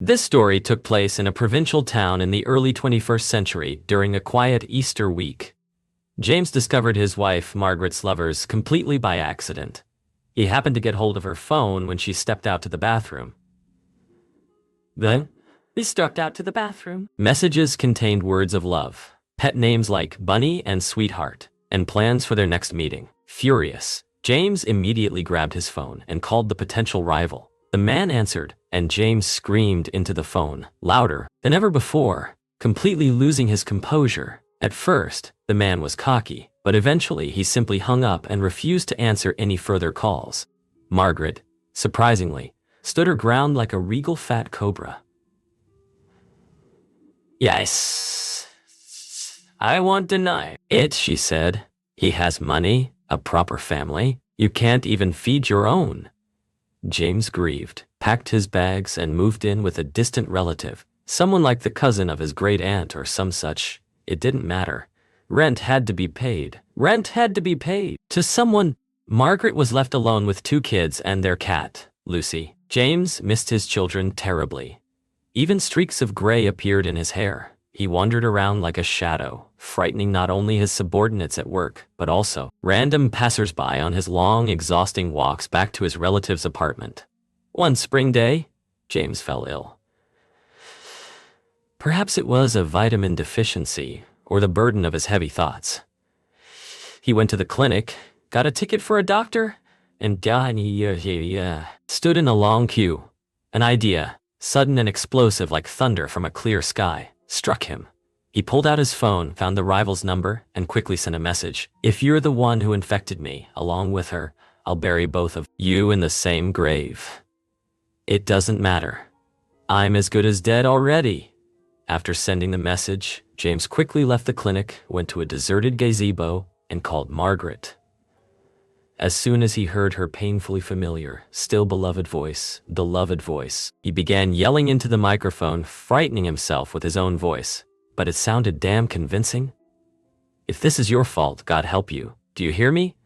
This story took place in a provincial town in the early 21st century during a quiet Easter week. James discovered his wife, Margaret's lovers, completely by accident. He happened to get hold of her phone when she stepped out to the bathroom. Then, We stepped out to the bathroom. messages contained words of love, pet names like Bunny and Sweetheart, and plans for their next meeting. Furious, James immediately grabbed his phone and called the potential rival. The man answered, and James screamed into the phone, louder than ever before, completely losing his composure. At first, the man was cocky, but eventually he simply hung up and refused to answer any further calls. Margaret, surprisingly, stood her ground like a regal fat cobra. "Yes, I won't deny it," she said. "He has money, a proper family. You can't even feed your own." James grieved, packed his bags, and moved in with a distant relative, someone like the cousin of his great aunt or some such. It didn't matter. Rent had to be paid. Rent had to be paid. To someone, Margaret was left alone with 2 kids and their cat, Lucy. James missed his children terribly. Even streaks of gray appeared in his hair. He wandered around like a shadow, frightening not only his subordinates at work, but also random passers-by on his long, exhausting walks back to his relative's apartment. One spring day, James fell ill. Perhaps it was a vitamin deficiency or the burden of his heavy thoughts. He went to the clinic, got a ticket for a doctor, and stood in a long queue. An idea, sudden and explosive like thunder from a clear sky, struck him. He pulled out his phone, found the rival's number, and quickly sent a message. "If you're the one who infected me, along with her, I'll bury both of you in the same grave. It doesn't matter. I'm as good as dead already." After sending the message, James quickly left the clinic, went to a deserted gazebo, and called Margaret. As soon as he heard her painfully familiar, still beloved voice, he began yelling into the microphone, frightening himself with his own voice. But it sounded damn convincing. "If this is your fault, God help you. Do you hear me?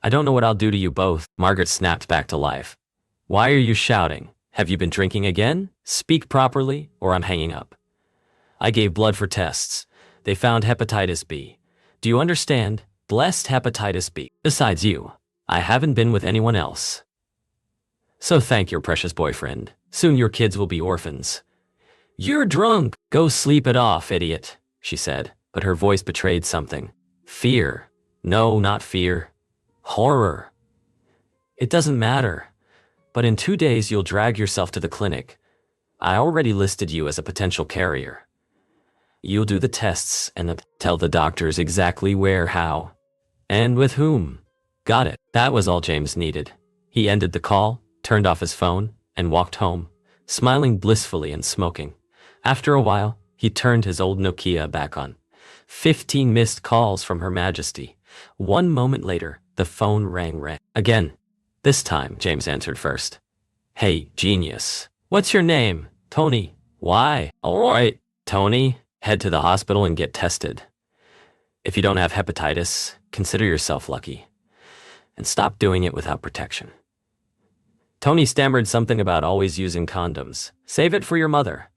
I don't know what I'll do to you both." Margaret snapped back to life. "Why are you shouting? Have you been drinking again? Speak properly, or I'm hanging up. I gave blood for tests. They found hepatitis B. Do you understand? Blessed hepatitis B. Besides you, I haven't been with anyone else. So thank your precious boyfriend. Soon your kids will be orphans." "You're drunk. Go sleep it off, idiot," she said, but her voice betrayed something. Fear. No, not fear. Horror. "It doesn't matter. But in 2 days you'll drag yourself to the clinic. I already listed you as a potential carrier. You'll do the tests and tell the doctors exactly where, how, and with whom." Got it. That was all James needed. He ended the call, turned off his phone, and walked home, smiling blissfully and smoking. After a while, he turned his old Nokia back on. 15 missed calls from Her Majesty. 1 moment later, the phone rang again. This time, James answered first. "Hey, genius. What's your name?" "Tony." "Why?" "All right, Tony. Head to the hospital and get tested. If you don't have hepatitis, consider yourself lucky. And stop doing it without protection." Tony stammered something about always using condoms. "Save it for your mother.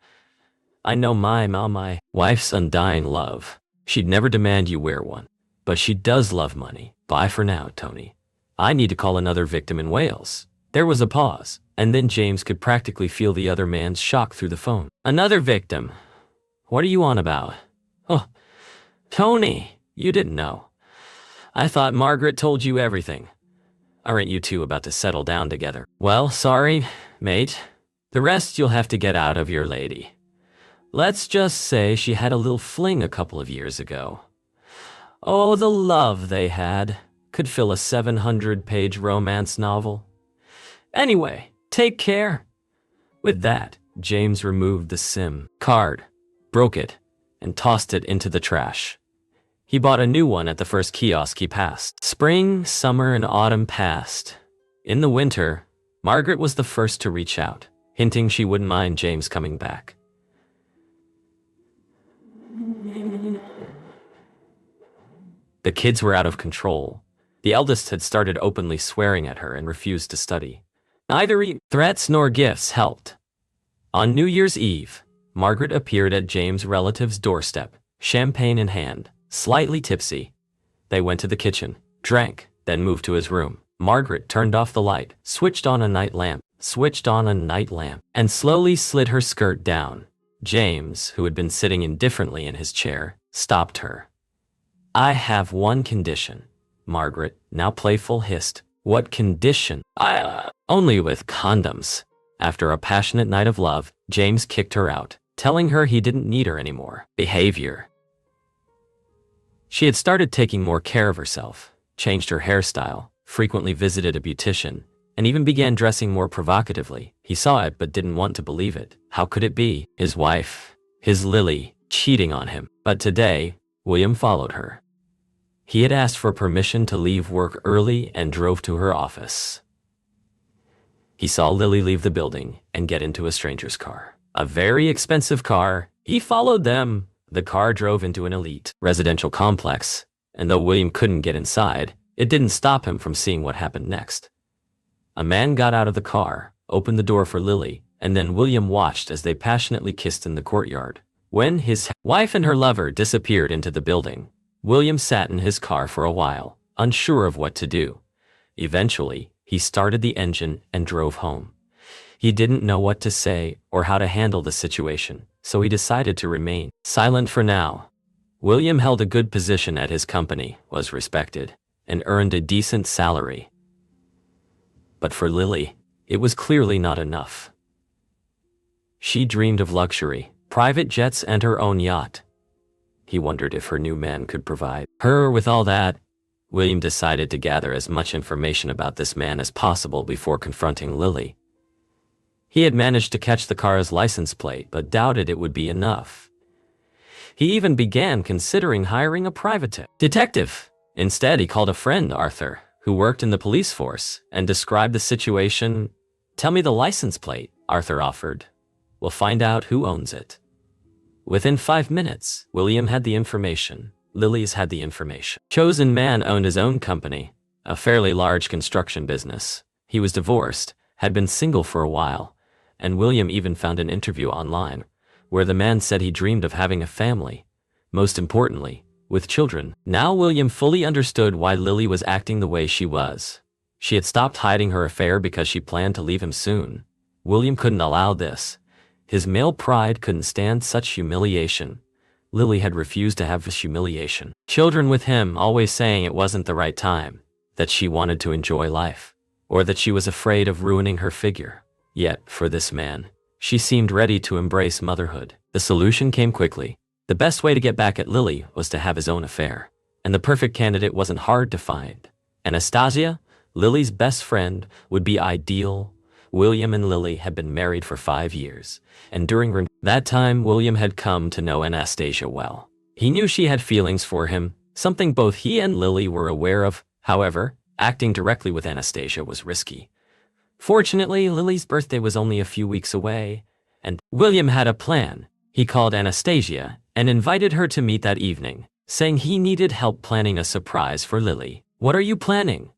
I know my wife's undying love. She'd never demand you wear one. But she does love money. Bye for now, Tony. I need to call another victim in Wales." There was a pause, and then James could practically feel the other man's shock through the phone. "Another victim? What are you on about?" "Oh, Tony, you didn't know. I thought Margaret told you everything. Aren't you two about to settle down together?" "Well, sorry, mate. The rest you'll have to get out of your lady. Let's just say she had a little fling a couple of years ago. Oh, the love they had could fill a 700-page romance novel. Anyway, take care." With that, James removed the SIM card, broke it, and tossed it into the trash. He bought a new one at the first kiosk he passed. Spring, summer, and autumn passed. In the winter, Margaret was the first to reach out, hinting she wouldn't mind James coming back. The kids were out of control. The eldest had started openly swearing at her and refused to study. Neither threats nor gifts helped. On New Year's Eve, Margaret appeared at James' relative's doorstep, champagne in hand, slightly tipsy. They went to the kitchen, drank, then moved to his room. Margaret turned off the light, switched on a night lamp, and slowly slid her skirt down. James, who had been sitting indifferently in his chair, stopped her. "I have one condition," Margaret, now playful, hissed. "What condition?" Only with condoms." After a passionate night of love, James kicked her out, telling her he didn't need her anymore. Behavior. She had started taking more care of herself, changed her hairstyle, frequently visited a beautician, and even began dressing more provocatively. He saw it but didn't want to believe it. How could it be? His wife, his Lily, cheating on him. But today, William followed her. He had asked for permission to leave work early and drove to her office. He saw Lily leave the building and get into a stranger's car. A very expensive car. He followed them. The car drove into an elite residential complex, and though William couldn't get inside, it didn't stop him from seeing what happened next. A man got out of the car, opened the door for Lily, and then William watched as they passionately kissed in the courtyard. When his wife and her lover disappeared into the building, William sat in his car for a while, unsure of what to do. Eventually, he started the engine and drove home. He didn't know what to say or how to handle the situation, so he decided to remain silent for now. William held a good position at his company, was respected, and earned a decent salary. But for Lily, it was clearly not enough. She dreamed of luxury, private jets, and her own yacht. He wondered if her new man could provide her with all that. William decided to gather as much information about this man as possible before confronting Lily. He had managed to catch the car's license plate, but doubted it would be enough. He even began considering hiring a private detective. Instead, he called a friend, Arthur, who worked in the police force, and described the situation. "Tell me the license plate," Arthur offered. "We'll find out who owns it." Within 5 minutes, William had the information. Lily's had the information. Chosen man owned his own company, a fairly large construction business. He was divorced, had been single for a while, and William even found an interview online, where the man said he dreamed of having a family, most importantly, with children. Now William fully understood why Lily was acting the way she was. She had stopped hiding her affair because she planned to leave him soon. William couldn't allow this. His male pride couldn't stand such humiliation. Lily had refused to have this humiliation. Children with him, always saying it wasn't the right time, that she wanted to enjoy life, or that she was afraid of ruining her figure. Yet, for this man, she seemed ready to embrace motherhood. The solution came quickly. The best way to get back at Lily was to have his own affair, and the perfect candidate wasn't hard to find. Anastasia, Lily's best friend, would be ideal. William and Lily had been married for 5 years, and during that time, William had come to know Anastasia well. He knew she had feelings for him, something both he and Lily were aware of. However, acting directly with Anastasia was risky. Fortunately, Lily's birthday was only a few weeks away, and William had a plan. He called Anastasia and invited her to meet that evening, saying he needed help planning a surprise for Lily. "What are you planning?"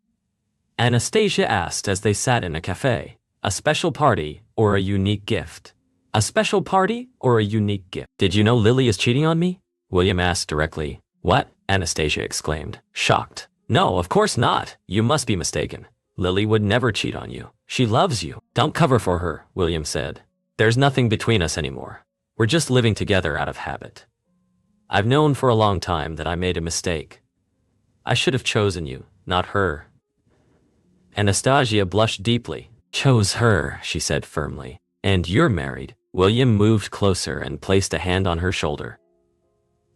Anastasia asked as they sat in a cafe. "A special party or a unique gift?" "A special party or a unique gift." "Did you know Lily is cheating on me?" William asked directly. "What?" Anastasia exclaimed, shocked. "No, of course not. You must be mistaken. Lily would never cheat on you. She loves you." "Don't cover for her," William said. "There's nothing between us anymore. We're just living together out of habit. I've known for a long time that I made a mistake. I should have chosen you, not her." Anastasia blushed deeply. "Chose her," she said firmly. "And you're married." William moved closer and placed a hand on her shoulder.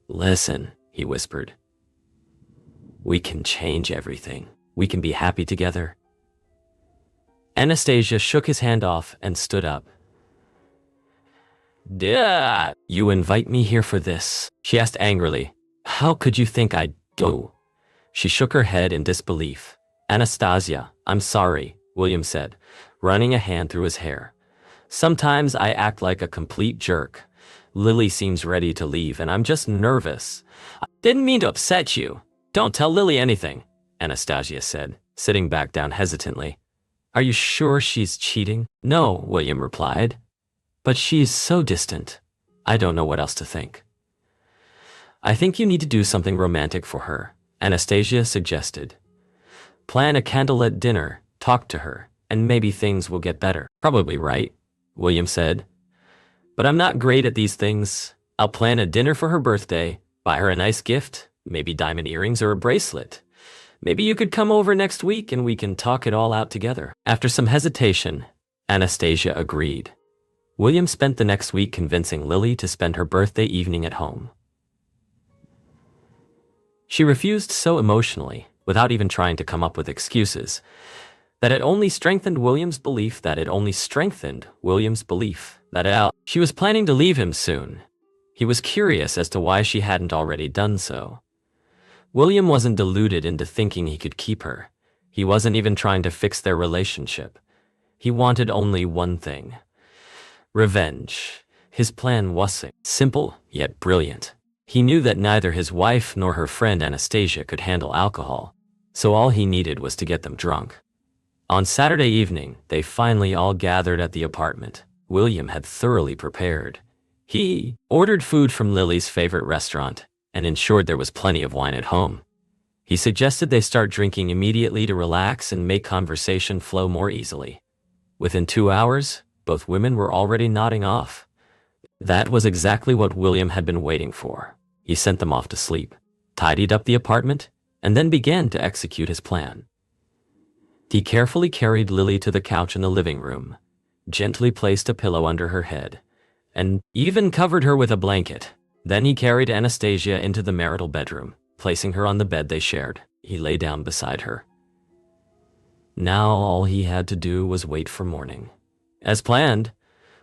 "Listen," he whispered. "We can change everything. We can be happy together." Anastasia shook his hand off and stood up. "Duh! You invite me here for this?" she asked angrily. "How could you think I'd do?" She shook her head in disbelief. "Anastasia, I'm sorry," William said, running a hand through his hair. "Sometimes I act like a complete jerk. Lily seems ready to leave and I'm just nervous. I didn't mean to upset you. Don't tell Lily anything," Anastasia said, sitting back down hesitantly. "Are you sure she's cheating?" "No," William replied. But she's so distant. I don't know what else to think. I think you need to do something romantic for her, Anastasia suggested. Plan a candlelit dinner, talk to her, and maybe things will get better. Probably right, William said. But I'm not great at these things. I'll plan a dinner for her birthday, buy her a nice gift, maybe diamond earrings or a bracelet. Maybe you could come over next week and we can talk it all out together. After some hesitation, Anastasia agreed. William spent the next week convincing Lily to spend her birthday evening at home. She refused so emotionally, without even trying to come up with excuses, that it only strengthened William's belief that she was planning to leave him soon. He was curious as to why she hadn't already done so. William wasn't deluded into thinking he could keep her. He wasn't even trying to fix their relationship. He wanted only one thing: revenge. His plan was simple, yet brilliant. He knew that neither his wife nor her friend Anastasia could handle alcohol, so all he needed was to get them drunk. On Saturday evening, they finally all gathered at the apartment. William had thoroughly prepared. He ordered food from Lily's favorite restaurant and ensured there was plenty of wine at home. He suggested they start drinking immediately to relax and make conversation flow more easily. Within 2 hours, both women were already nodding off. That was exactly what William had been waiting for. He sent them off to sleep, tidied up the apartment, and then began to execute his plan. He carefully carried Lily to the couch in the living room, gently placed a pillow under her head, and even covered her with a blanket. Then he carried Anastasia into the marital bedroom, placing her on the bed they shared. He lay down beside her. Now all he had to do was wait for morning. As planned,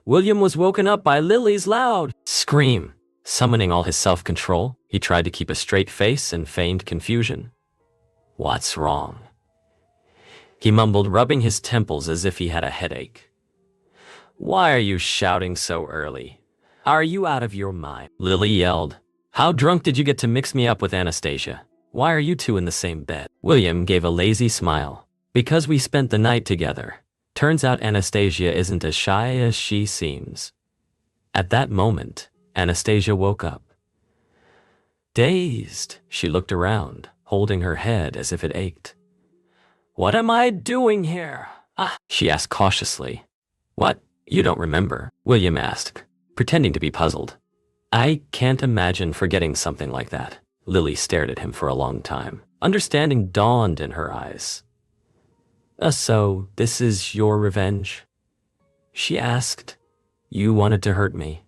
William was woken up by Lily's loud scream. Summoning all his self-control, he tried to keep a straight face and feigned confusion. "What's wrong?" he mumbled, rubbing his temples as if he had a headache. "Why are you shouting so early? Are you out of your mind?" Lily yelled. "How drunk did you get to mix me up with Anastasia? Why are you two in the same bed?" William gave a lazy smile. "Because we spent the night together. Turns out Anastasia isn't as shy as she seems." At that moment, Anastasia woke up. Dazed, she looked around, holding her head as if it ached. "What am I doing here?" she asked cautiously. "What? You don't remember?" William asked, pretending to be puzzled. "I can't imagine forgetting something like that." Lily stared at him for a long time. Understanding dawned in her eyes. "So, this is your revenge?" she asked. "You wanted to hurt me."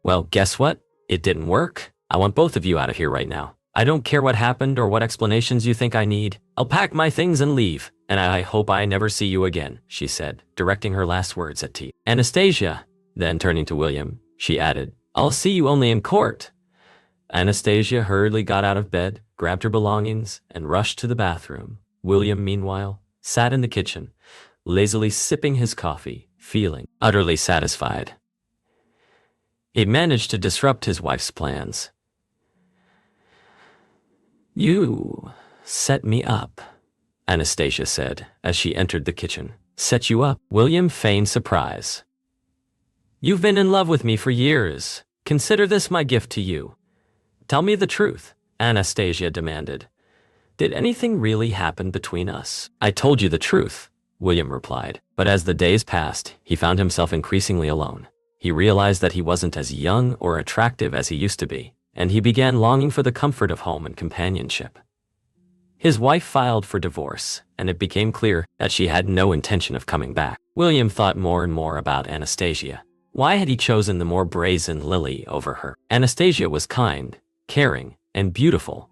"Well, guess what? It didn't work. I want both of you out of here right now. I don't care what happened or what explanations you think I need. I'll pack my things and leave, and I hope I never see you again," she said, directing her last words at T. "Anastasia," then turning to William, she added, "I'll see you only in court." Anastasia hurriedly got out of bed, grabbed her belongings, and rushed to the bathroom. William, meanwhile, sat in the kitchen, lazily sipping his coffee, feeling utterly satisfied. He managed to disrupt his wife's plans. "You set me up," Anastasia said as she entered the kitchen. "Set you up?" William feigned surprise. "You've been in love with me for years. Consider this my gift to you." "Tell me the truth," Anastasia demanded. "Did anything really happen between us?" "I told you the truth," William replied. But as the days passed, he found himself increasingly alone. He realized that he wasn't as young or attractive as he used to be, and he began longing for the comfort of home and companionship. His wife filed for divorce, and it became clear that she had no intention of coming back. William thought more and more about Anastasia. Why had he chosen the more brazen Lily over her? Anastasia was kind, caring, and beautiful.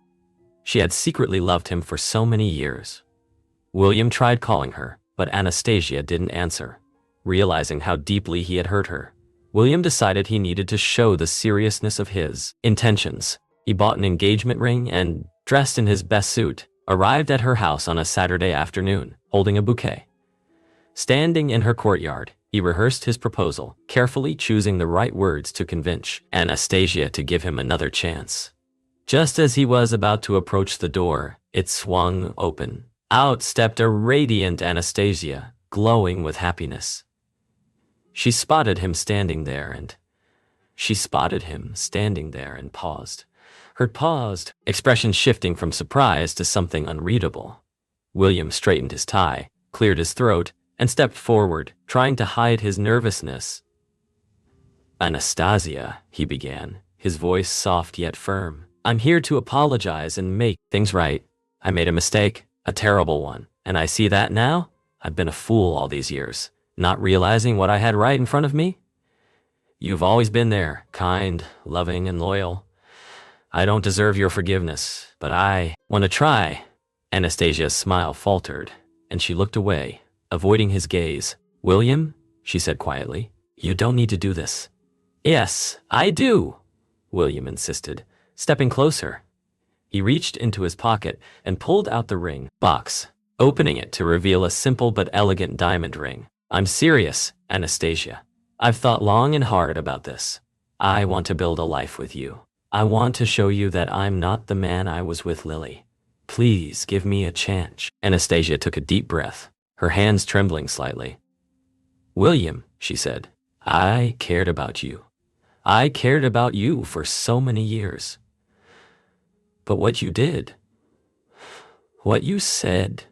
She had secretly loved him for so many years. William tried calling her, but Anastasia didn't answer. Realizing how deeply he had hurt her, William decided he needed to show the seriousness of his intentions. He bought an engagement ring and, dressed in his best suit, arrived at her house on a Saturday afternoon, holding a bouquet. Standing in her courtyard, he rehearsed his proposal, carefully choosing the right words to convince Anastasia to give him another chance. Just as he was about to approach the door, it swung open. Out stepped a radiant Anastasia, glowing with happiness. She spotted him standing there and paused. Her paused, expression shifting from surprise to something unreadable. William straightened his tie, cleared his throat, and stepped forward, trying to hide his nervousness. "Anastasia," he began, his voice soft yet firm. "I'm here to apologize and make things right. I made a mistake, a terrible one, and I see that now. I've been a fool all these years, not realizing what I had right in front of me. You've always been there, kind, loving, and loyal. I don't deserve your forgiveness, but I want to try." Anastasia's smile faltered, and she looked away, avoiding his gaze. "William," she said quietly, "you don't need to do this." "Yes, I do," William insisted, stepping closer. He reached into his pocket and pulled out the ring box, opening it to reveal a simple but elegant diamond ring. "I'm serious, Anastasia. I've thought long and hard about this. I want to build a life with you. I want to show you that I'm not the man I was with Lily. Please give me a chance." Anastasia took a deep breath, her hands trembling slightly. "William," she said, "I cared about you. I cared about you for so many years. But what you did, what you said,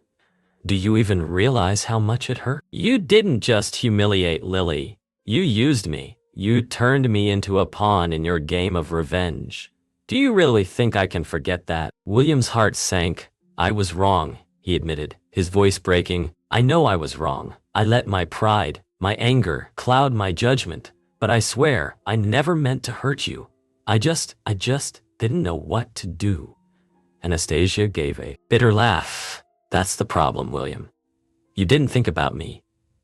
do you even realize how much it hurt? You didn't just humiliate Lily. You used me. You turned me into a pawn in your game of revenge. Do you really think I can forget that?" William's heart sank. "I was wrong," he admitted, his voice breaking. "I know I was wrong. I let my pride, my anger, cloud my judgment. But I swear, I never meant to hurt you. I just didn't know what to do." Anastasia gave a bitter laugh. "That's the problem, William. You didn't think about me.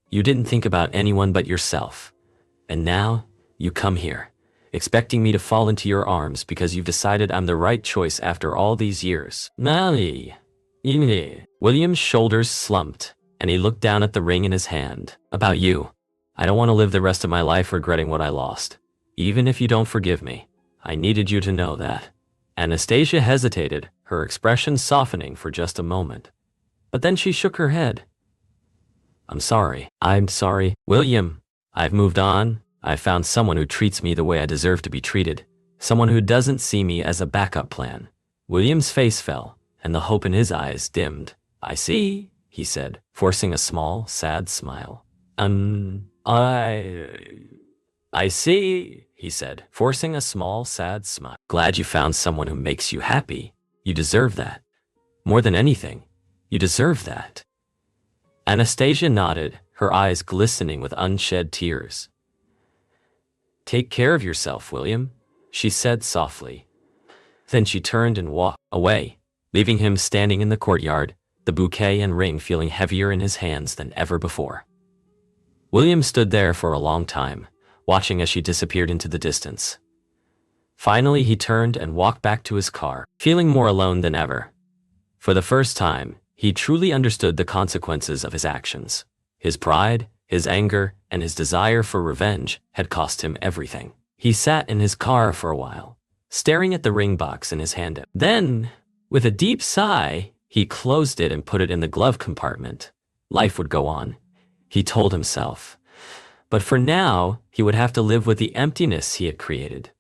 You didn't think about anyone but yourself. And now, you come here, expecting me to fall into your arms because you've decided I'm the right choice after all these years." William's shoulders slumped, and he looked down at the ring in his hand. "About you. I don't want to live the rest of my life regretting what I lost. Even if you don't forgive me, I needed you to know that." Anastasia hesitated, her expression softening for just a moment. But then she shook her head. I'm sorry, William. I've moved on. I've found someone who treats me the way I deserve to be treated. Someone who doesn't see me as a backup plan." William's face fell, and the hope in his eyes dimmed. "I see," he said, forcing a small, sad smile. I see," he said, forcing a small, sad smile. "Glad you found someone who makes you happy. You deserve that. More than anything, you deserve that." Anastasia nodded, her eyes glistening with unshed tears. "Take care of yourself, William," she said softly. Then she turned and walked away, leaving him standing in the courtyard, the bouquet and ring feeling heavier in his hands than ever before. William stood there for a long time, watching as she disappeared into the distance. Finally, he turned and walked back to his car, feeling more alone than ever. For the first time, he truly understood the consequences of his actions. His pride, his anger, and his desire for revenge had cost him everything. He sat in his car for a while, staring at the ring box in his hand. Then, with a deep sigh, he closed it and put it in the glove compartment. Life would go on, he told himself. But for now, he would have to live with the emptiness he had created.